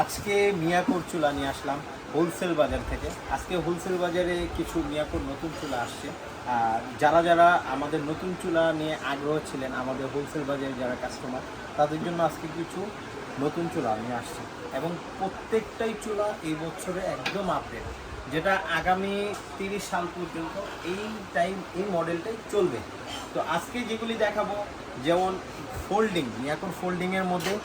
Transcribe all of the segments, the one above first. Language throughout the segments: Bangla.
আজকে মিয়াকোর চুলা নিয়ে আসলাম হোলসেল বাজার থেকে। আজকে হোলসেল বাজারে কিছু মিয়াকোর নতুন চুলা আসছে। আর যারা যারা আমাদের নতুন চুলা নিয়ে আগ্রহ ছিলেন, আমাদের হোলসেল বাজারে যারা কাস্টমার, তাদের জন্য আজকে কিছু নতুন চুলা নিয়ে আসছে। এবং প্রত্যেকটাই চুলা এই বছরে একদম আপডেট, যেটা আগামী 30 সাল পর্যন্ত এই মডেলটাই চলবে। তো আজকে যেগুলি দেখাবো, যেমন ফোল্ডিং, মিয়াকোর ফোল্ডিংয়ের মধ্যে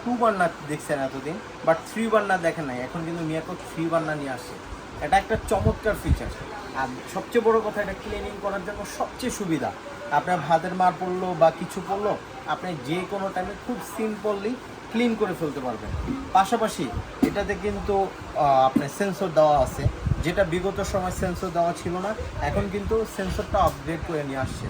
2 বার্নার দেখছেন এতদিন, বাট 3 বার্নার দেখেন নাই, এখন কিন্তু মিয়াকো 3 বার্নার নিয়ে আসছে। এটা একটা চমৎকার ফিচার। আর সবচেয়ে বড় কথা, এটা ক্লিনিং করার জন্য সবচেয়ে সুবিধা। আপনার ভাতের মার পড়লো বা কিছু পড়লো, আপনি যে কোনো টাইমে খুব সিম্পলি ক্লিন করে ফেলতে পারবেন। পাশাপাশি এটাতে কিন্তু আপনার সেন্সর দেওয়া আছে, যেটা বিগত সময় সেন্সর দেওয়া ছিল না, এখন কিন্তু সেন্সরটা আপগ্রেড করে নিয়ে আসছে।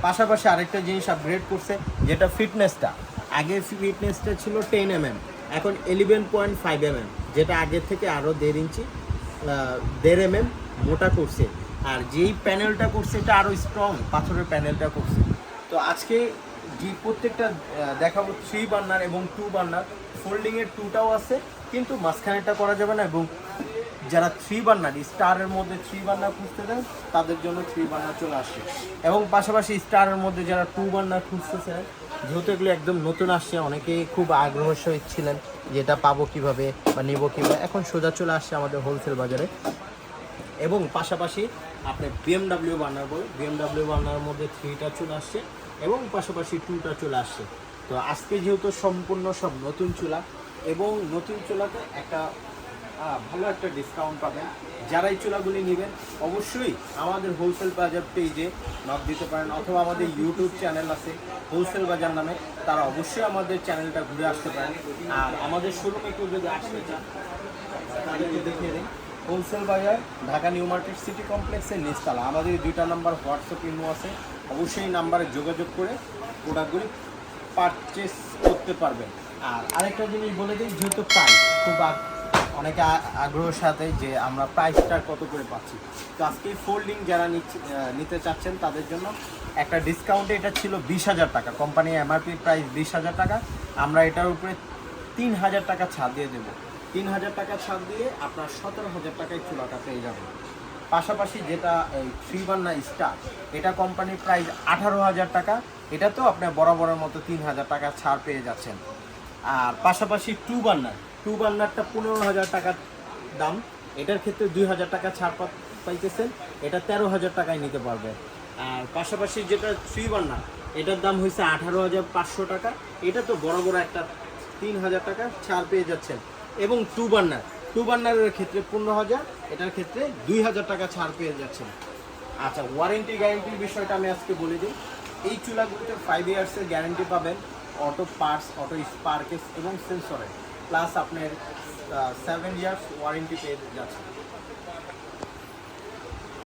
পাশাপাশি আরেকটা জিনিস আপগ্রেড করছে, যেটা ফিটনেসটা। আগে ফিটনেসটা ছিল 10 mm, এখন 11.5 mm, যেটা আগের থেকে আরও 1.5 ইঞ্চি 1.5 mm মোটা করছে। আর যেই প্যানেলটা করছে এটা আরও স্ট্রং পাথরের প্যানেলটা করছে। তো আজকে যে প্রত্যেকটা দেখাবো 3 বার্নার এবং 2 বার্নার। ফোল্ডিংয়ের 2টাও আছে, কিন্তু মাঝখানেটা করা যাবে না। এবং যারা 3 বার্নার স্টারের মধ্যে 3 বার্নার খুঁজতে দেন, তাদের জন্য 3 বার্নার চলে আসে। এবং পাশাপাশি স্টারের মধ্যে যারা 2 বার্নার খুঁজতেছেন, যেহেতু এগুলো একদম নতুন আসছে, অনেকেই খুব আগ্রহ সহিত ছিলেন যে এটা পাবো কীভাবে বা নেবো কীভাবে, এখন সোজা চলে আসছে আমাদের হোলসেল বাজারে। এবং পাশাপাশি আপনি বিএমডাব্লিউ বার্নার বলে, বিএমডাব্লিউ বার্নারের মধ্যে 3টা চলে আসছে এবং পাশাপাশি 2টা চলে আসছে। তো আজকে যেহেতু সম্পূর্ণ সব নতুন চুলা, এবং নতুন চুলাতে একটা ভালো একটা ডিসকাউন্ট পাবেন। যারা এই চুলাগুলি নেবেন, অবশ্যই আমাদের হোলসেল বাজার পেজে নক দিতে পারেন, অথবা আমাদের ইউটিউব চ্যানেল আছে হোলসেল বাজার নামে, তারা অবশ্যই আমাদের চ্যানেলটা ঘুরে আসতে পারেন। আর আমাদের শোরুমে কেউ যদি আসতে চান, তাদেরকে দেখিয়ে দিন। হোলসেল বাজার, ঢাকা নিউ মার্কেট সিটি কমপ্লেক্সের নিচতলা। আমাদের 2টা নাম্বার হোয়াটসঅ্যাপ ইমো আছে, অবশ্যই নাম্বারে যোগাযোগ করে প্রোডাক্টগুলি পারচেস করতে পারবেন। আর আরেকটা জিনিস বলে দিই, যেহেতু প্রাইস খুব অনেকে আগ্রহের সাথে যে আমরা প্রাইসটা কত করে পাচ্ছি, তো আজকে ফোল্ডিং যারা নিতে চাচ্ছেন তাদের জন্য একটা ডিসকাউন্টে, এটা ছিল 20,000 টাকা, কোম্পানি এমআরপি প্রাইস 20,000 টাকা, আমরা এটার উপরে 3,000 টাকা ছাড় দিয়ে দেবো। 3,000 টাকা ছাড় দিয়ে আপনার 17,000 টাকায় চুলাটা পেয়ে যাবেন। পাশাপাশি যেটা এই 3 বার্নার স্টার, এটা কোম্পানির প্রাইস 18,000 টাকা, এটা তো আপনার বরাবরের মতো 3,000 টাকা ছাড় পেয়ে যাচ্ছেন। আর পাশাপাশি 2 বার্নারটা 15,000 টাকার দাম, এটার ক্ষেত্রে 2,000 টাকা ছাড় পাইতেছেন, এটা 13,000 টাকায় নিতে পারবেন। আর পাশাপাশি যেটা 3 বার্নার, এটার দাম হয়েছে 18,500 টাকা, এটা তো বড় বড় একটা 3,000 টাকা ছাড় পেয়ে যাচ্ছেন। এবং 2 বার্নারের ক্ষেত্রে 15,000, এটার ক্ষেত্রে 2,000 টাকা ছাড় পেয়ে যাচ্ছেন। আচ্ছা, ওয়ারেন্টি গ্যারেন্টির বিষয়টা আমি আজকে বলে দিই। এই চুলাগুলোতে 5 ইয়ার্সের গ্যারেন্টি পাবেন, অটো পার্টস, অটো স্পার্কেস এবং সেন্সরে, প্লাস আপনার 7 ইয়ার্স ওয়ারেন্টি পেয়ে যাচ্ছেন।